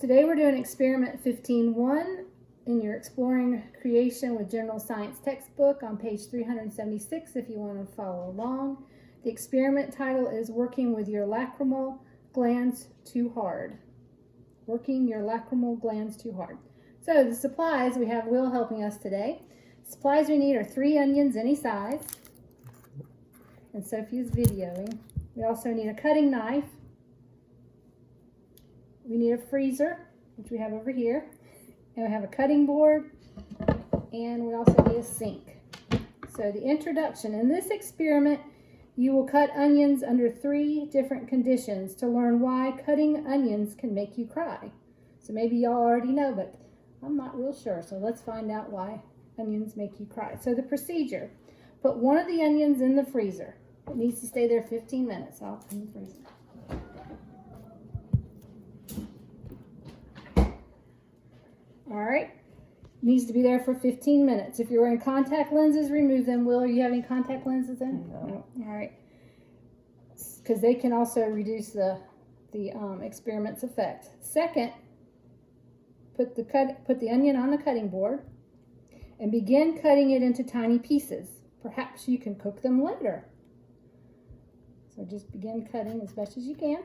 Today we're doing experiment 15.1 in your Exploring Creation with General Science textbook on page 376 if you want to follow along. The experiment title is Working with Your Lacrimal Glands Too Hard. Working your lacrimal glands too hard. So the supplies, we have Will helping us today. Supplies we need are 3 onions any size. And Sophie's videoing. We also need a cutting knife. We need a freezer, which we have over here. And we have a cutting board. And we also need a sink. So the introduction. In this experiment, you will cut onions under 3 different conditions to learn why cutting onions can make you cry. So maybe y'all already know, but I'm not real sure. So let's find out why onions make you cry. So the procedure. Put one of the onions in the freezer. It needs to stay there 15 minutes. I'll put it in the freezer. All right. Needs to be there for 15 minutes. If you're wearing contact lenses, remove them. Will, are you having contact lenses in? No. All right. Because they can also reduce the experiment's effect. Second, put the onion on the cutting board and begin cutting it into tiny pieces. Perhaps you can cook them later. So just begin cutting as best as you can.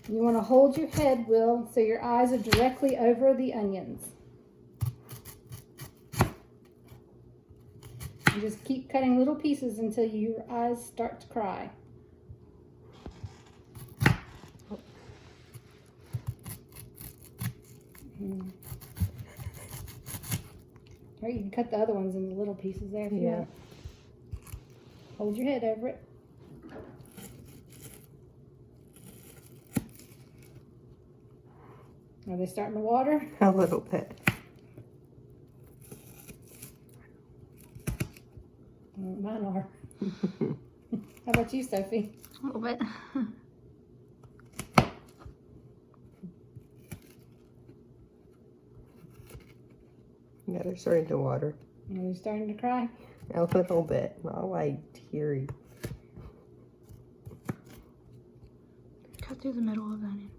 You want to hold your head, Will, so your eyes are directly over the onions. And just keep cutting little pieces until your eyes start to cry. All right, you can cut the other ones into little pieces there if you want. Hold your head over it. Are they starting to water? A little bit. Mine are. How about you, Sophie? A little bit. Yeah, they're starting to water. Are you starting to cry? A little bit. Not like teary. Cut through the middle of the onion.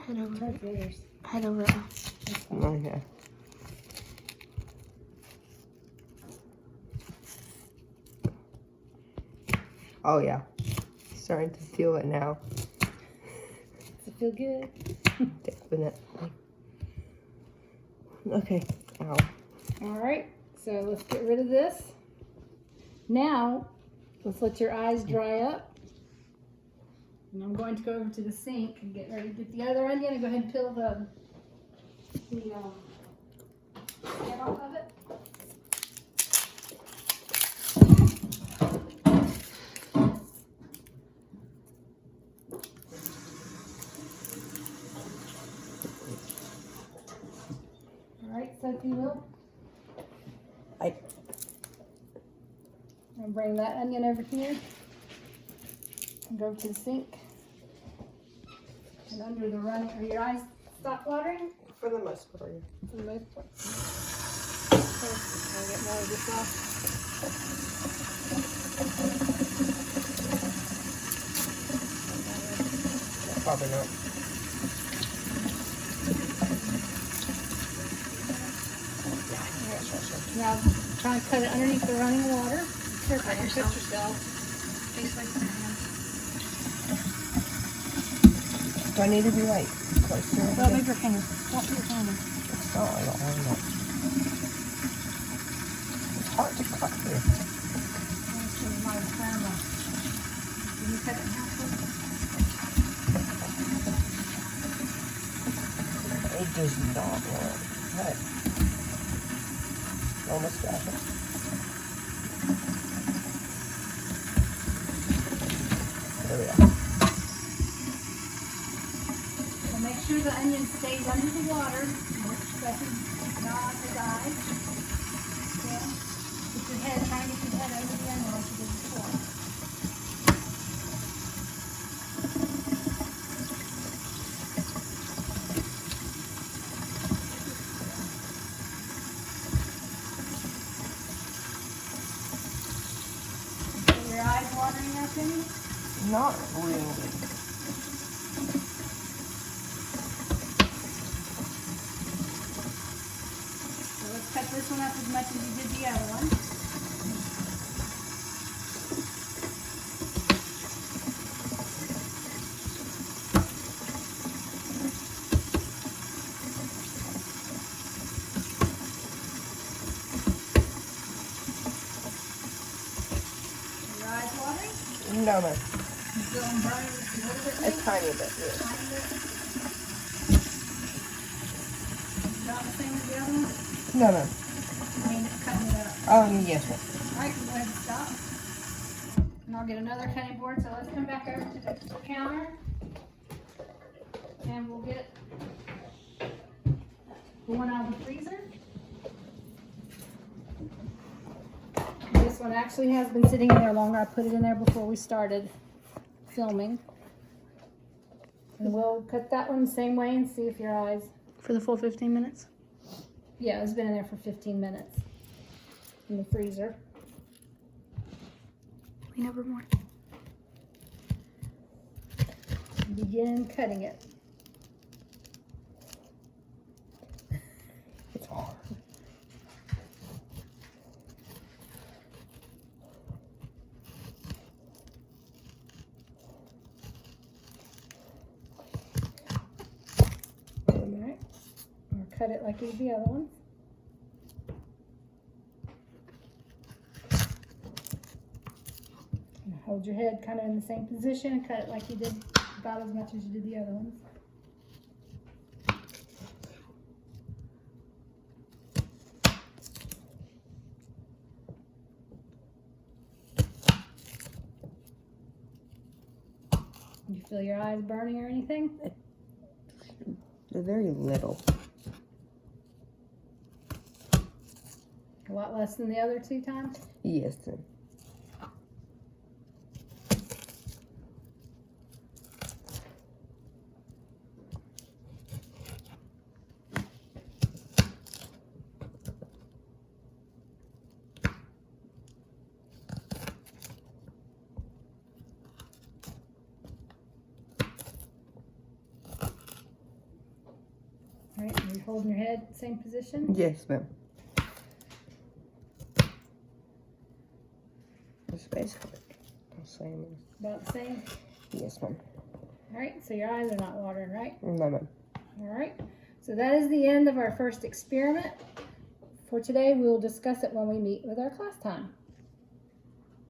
Head over turn it. yours. Head over it. Oh, yeah. Oh, yeah. Starting to feel it now. Does it feel good? Definitely. Okay. Ow. All right, so let's get rid of this. Now, let's let your eyes dry up. And I'm going to go over to the sink and get ready to get the other onion and go ahead and peel the skin off of it. All right, Sophie, will. I I'll bring that onion over here and go to the sink. And under the running, are your eyes stop watering? for the most part. For the most part. I'll get more of this off. Probably not. Now try and cut it underneath the running water. Careful, don't cut yourself. Face like that. Do I need to be like closer? Well, move your fingers. Don't put your finger. It's not. I don't want that. It's hard to cut here. Can you cut it in half? It does not want to cut. Almost got it. There we go. So make sure the onion stays under the water. So it's not on the eye. Okay. Put your head, try and get your head over the onion like you did before. watering there, Penny? Not really. So let's cut this one up as much as you did the other one. Your eyes watering? No, ma'am. You feel them burning just a little bit? A tiny bit, yeah. Tiny bit? About the same as the other one? No, ma'am. I mean, cutting it up. Yes, ma'am. Alright, go ahead and stop. And I'll get another cutting board, so let's come back over to the counter. And we'll get the one out of the freezer. This one actually has been sitting in there longer. I put it in there before we started filming. And we'll cut that one the same way and see if your eyes... For the full 15 minutes? Yeah, it's been in there for 15 minutes in the freezer. We never more. Begin cutting it. It's hard. Alright. Or cut it like you did the other ones. And hold your head kind of in the same position and cut it like you did about as much as you did the other ones. You feel your eyes burning or anything? They're very little. A lot less than the other two times? Yes, ma'am. Alright, you're holding your head, same position? Yes, ma'am. It's basically the same. About the same? Yes, ma'am. Alright, so your eyes are not watering, right? No, ma'am. Alright, so that is the end of our first experiment. For today, we will discuss it when we meet with our class time.